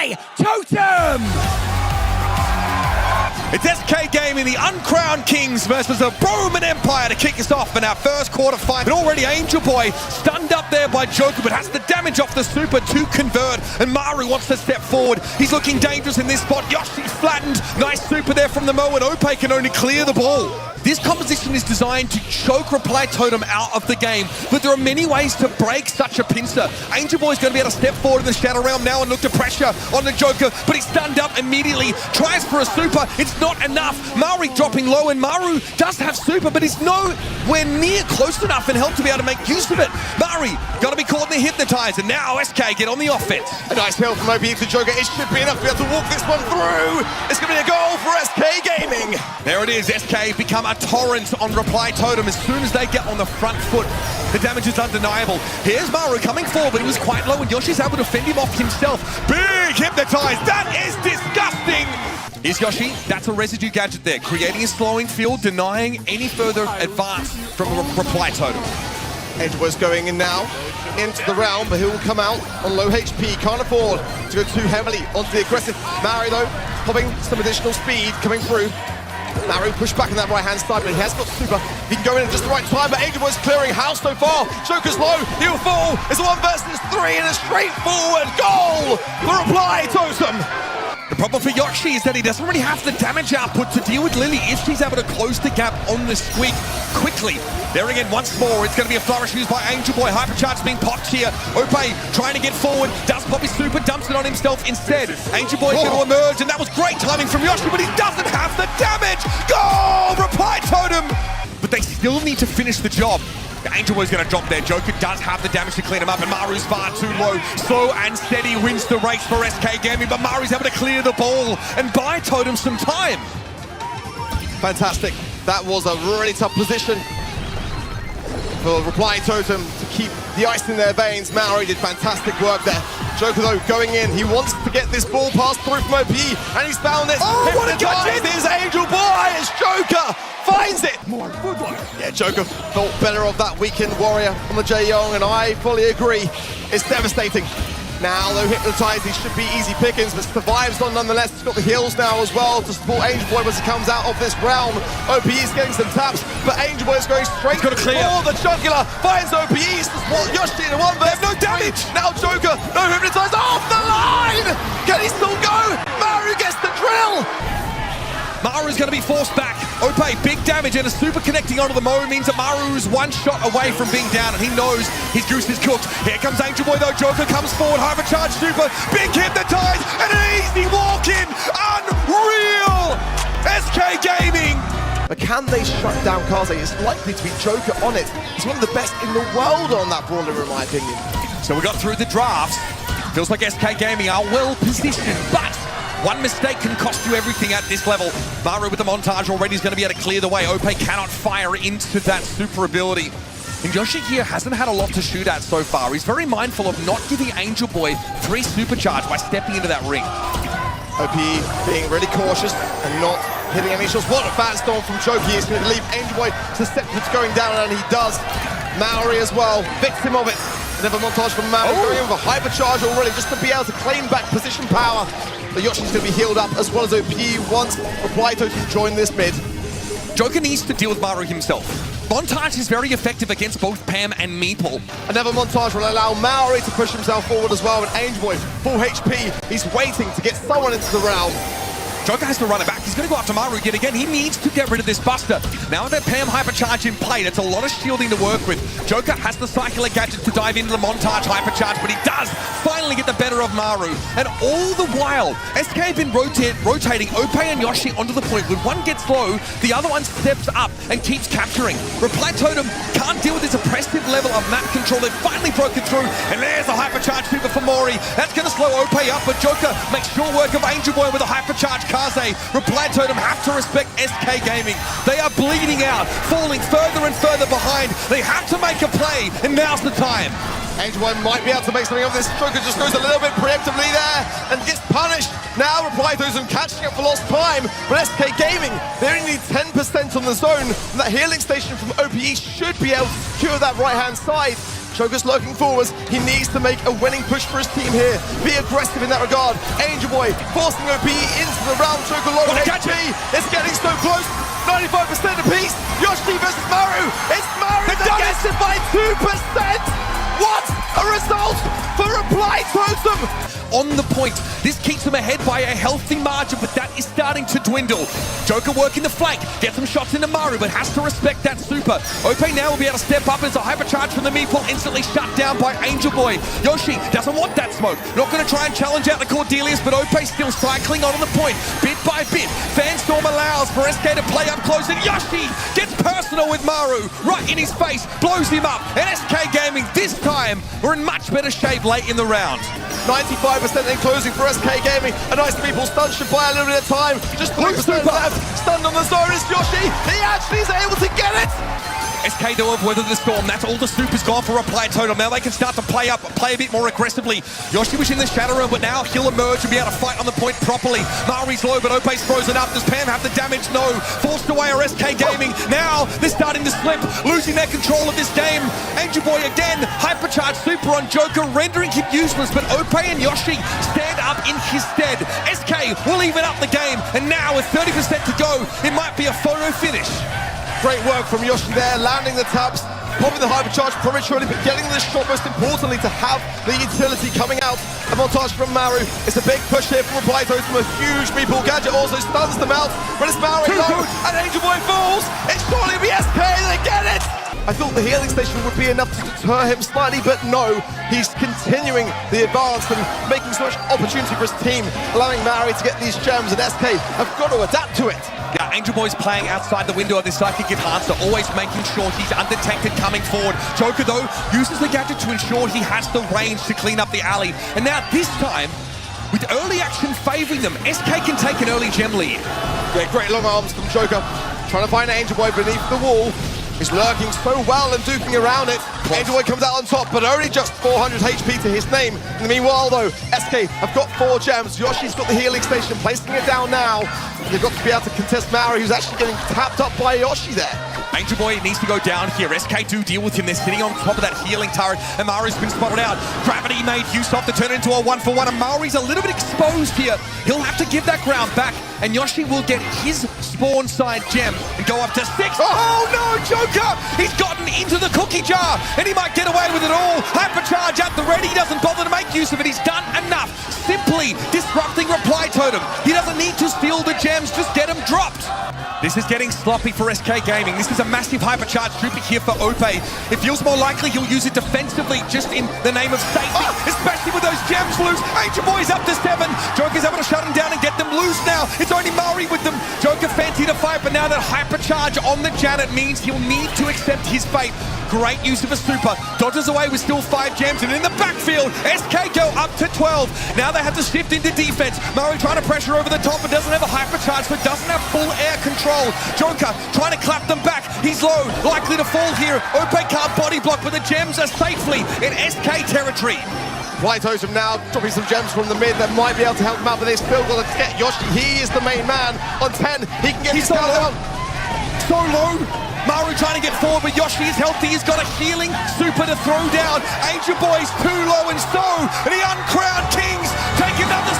by Totem! It's SK Gaming, the uncrowned kings versus the Roman Empire to kick us off in our first quarter fight. And already Angel Boy stunned up there by Joker, but has the damage off the super to convert. And Maru wants to step forward. He's looking dangerous in this spot. Yoshi flattened. Nice super there from the Mo, and Ope can only clear the ball. This composition is designed to choke Reply Totem out of the game, but there are many ways to break such a pincer. Angel Boy's going to be able to step forward in the Shadow Realm now and look to pressure on the Joker, but he's stunned up immediately. Tries for a super. It's not enough. Maru dropping low, and Maru does have super, but he's nowhere near close enough in health to be able to make use of it. Maru got to be caught in the hypnotize, and now SK get on the offense. A nice help from OB to Joker. It should be enough to be able to walk this one through. It's going to be a goal for SK Gaming. There it is. SK become a torrent on Reply Totem as soon as they get on the front foot. The damage is undeniable. Here's Maru coming forward, but he was quite low, and Yoshi's able to fend him off himself. Big hypnotize. That is disgusting. Here's Yoshi. That's a residue gadget there, creating a slowing field, denying any further advance from Reply Totem. Angel Boy's going in now into the realm, but he will come out on low HP. Can't afford to go too heavily onto the aggressive. Maru, though, popping some additional speed coming through. Maru pushed back on that right-hand side, but he has got super. He can go in at just the right time, but Angel Boy's clearing house so far. Joker's low, he'll fall. It's a 1 versus 3 and a straightforward goal for Reply Totem. The problem for Yoshi is that he doesn't really have the damage output to deal with Lily if she's able to close the gap on the squeak quickly. There again, once more, it's going to be a flourish used by Angel Boy. Hypercharge being popped here. Ope trying to get forward, does pop his super, dumps it on himself instead. Angel Boy is going to emerge, and that was great timing from Yoshi, but he doesn't have the damage. Goal! Reply Totem! But they still need to finish the job. Angel Boy's going to drop there. Joker does have the damage to clean him up, and Maru's far too low. Slow and steady wins the race for SK Gaming, but Maru's able to clear the ball and buy Totem some time. Fantastic. That was a really tough position for Reply Totem to keep the ice in their veins. Maru did fantastic work there. Joker, though, going in. He wants to get this ball passed through from OP, and he's found it. Oh, what a gadget! There's Angel Boy as Joker finds it. More football. Yeah, Joker thought better of that weekend warrior on the Jae-Young, and I fully agree. It's devastating. Now, though hypnotized, he should be easy pickings, but survives on nonetheless. He's got the heals now as well to support Angel Boy as he comes out of this realm. OPE is getting some taps, but Angel Boy is going straight for the jugular. Finds OPE, Yoshi in a 1 versus no damage. Now Joker, no hypnotized, off the line! Can he still go? Maru gets the drill! Maru's going to be forced back. Ope, big damage, and a super connecting onto the Mo means that Maru's 1 shot away from being down, and he knows his goose is cooked. Here comes Angel Boy, though. Joker comes forward, hypercharge super, big hypnotize, and an easy walk-in. Unreal! SK Gaming! But can they shut down Kaze? It's likely to be Joker on it. He's one of the best in the world on that brawler, in my opinion. So we got through the drafts. Feels like SK Gaming are well positioned, but one mistake can cost you everything at this level. Maru with the montage already is going to be able to clear the way. Ope cannot fire into that super ability. And Yoshi here hasn't had a lot to shoot at so far. He's very mindful of not giving Angel Boy 3 supercharge by stepping into that ring. OP being really cautious and not hitting any shots. What a fat storm from Joker. He's going to leave Angel Boy susceptible to going down, and he does. Maori as well, victim of it. Another montage from Maori going in with a hypercharge already just to be able to claim back position power. But Yoshi's going to be healed up as well as OP once Reply Totem join this mid. Joker needs to deal with Maru himself. Montage is very effective against both Pam and Meeple. Another montage will allow Maori to push himself forward as well, and Angel Boy, full HP, he's waiting to get someone into the realm. Joker has to run it back. He's going to go after Maru yet again. He needs to get rid of this Buster. Now that Pam hypercharge in play, that's a lot of shielding to work with. Joker has the cycler gadget to dive into the montage hypercharge, but he does finally get the better of Maru. And all the while, SK have been rotating Ope and Yoshi onto the point. When one gets low, the other one steps up and keeps capturing. Reply Totem can't deal with this oppressive level of map control. They've finally broken through, and there's a hypercharge super for Mori. That's going to slow Ope up, but Joker makes sure work of Angel Boy with a hypercharge Kaze. Reply Totem have to respect SK Gaming. They are bleeding out, falling further and further behind. They have to make a play, and now's the time. Angel Boy might be able to make something of this. Joker just goes a little bit preemptively there and gets punished. Now Reply Totem catching up for lost time, but SK Gaming, they only need 10% on the zone. And that healing station from OPE should be able to secure that right-hand side. Joker's lurking forwards. He needs to make a winning push for his team here. Be aggressive in that regard. Angel Boy forcing OP into the round. Joker low HP. It's getting so close. 95% apiece. Yoshi versus Maru. It's Maru that gets it by 2%. What a result for Reply Totem! On the point, this keeps him ahead by a healthy margin, but that is starting to dwindle. Joker working the flank, gets some shots into Maru, but has to respect that super. Ope now will be able to step up as a hypercharge from the meatball, instantly shut down by Angel Boy. Yoshi doesn't want that smoke. Not going to try and challenge out the Cordelius, but Ope still cycling on the point, bit by bit. Fanstorm allows for SK to play up close, and Yoshi gets personal with Maru, right in his face, blows him up. And SK Gaming, this time, we're in much better shape late in the round. 95% in closing for SK Gaming. A nice meatball stun should buy a little bit of time. Just 3% left. Stunned on the zone is Yoshi. He actually is able to get it. SK though have weathered the storm. That's all the super's gone for Reply Totem. Now they can start to play a bit more aggressively. Yoshi was in the shadow room, but now he'll emerge and be able to fight on the point properly. Mari's low, but Ope's frozen up. Does Pam have the damage? No. Forced away are SK Gaming. Now they're starting to slip, losing their control of this game. Angel Boy again, hypercharged super on Joker, rendering him useless, but Ope and Yoshi stand up in his stead. SK will even up the game, and now with 30% to go, it might be a photo finish. Great work from Yoshi there, landing the taps, popping the hypercharge prematurely, but getting the shot, most importantly, to have the utility coming out. A montage from Maru. It's a big push here from Reply Totem, a huge meatball gadget also stuns them out, but it's Maru low, and Angel Boy falls. It's surely be SK, they get it! I thought the healing station would be enough to deter him slightly, but no, he's continuing the advance and making so much opportunity for his team, allowing Maru to get these gems, and SK have got to adapt to it. Yeah, Angel Boy's playing outside the window of this psychic enhancer, always making sure he's undetected coming forward. Joker, though, uses the gadget to ensure he has the range to clean up the alley. And now, this time, with early action favoring them, SK can take an early gem lead. Yeah, great long arms from Joker, trying to find Angel Boy beneath the wall. He's lurking so well and duking around it. Angel Boy comes out on top, but only just 400 HP to his name. In the meanwhile, though, SK have got 4 gems. Yoshi's got the healing station, placing it down now. They've got to be able to contest Maru, who's actually getting tapped up by Yoshi there. Angel Boy needs to go down here. SK do deal with him. They're sitting on top of that healing turret, and Maru's been spotted out. Gravity made use of to turn it into a 1-for-1, and Maru's a little bit exposed here. He'll have to give that ground back, and Yoshi will get his spawn side gem and go up to 6. Oh no, Joker! He's gotten into the cookie jar, and he might get away with it all. Hypercharge at the ready. He doesn't bother to make use of it. He's done enough. Simply disrupting Reply Totem. He doesn't need to steal the gems, just get them dropped. This is getting sloppy for SK Gaming. This is a massive hypercharge trooper here for Ope. It feels more likely he'll use it defensively just in the name of safety, especially with those gems loose. Angel Boy's up to 7. Joker's able to shut him down and get them loose now. It's only Mari with them. Joker fancy to fight, but now that hypercharge on the Janet means he'll need to accept his fate. Great use of a super. Dodges away with still 5 gems, and in the backfield, SK go up to 12. Now they have to shift into defense. Mari trying to pressure over the top, but doesn't have a hypercharge, but doesn't have full air control. Joker trying to clap them back. He's low, likely to fall here. Ope can't body block, but the gems are safely in SK territory. Reply Totem now dropping some gems from the mid that might be able to help him out, but they still got to get Yoshi. He is the main man on 10. He can get his count down. So low. Maru trying to get forward, but Yoshi is healthy. He's got a healing super to throw down. Angel Boy's too low, and so the uncrowned Kings take another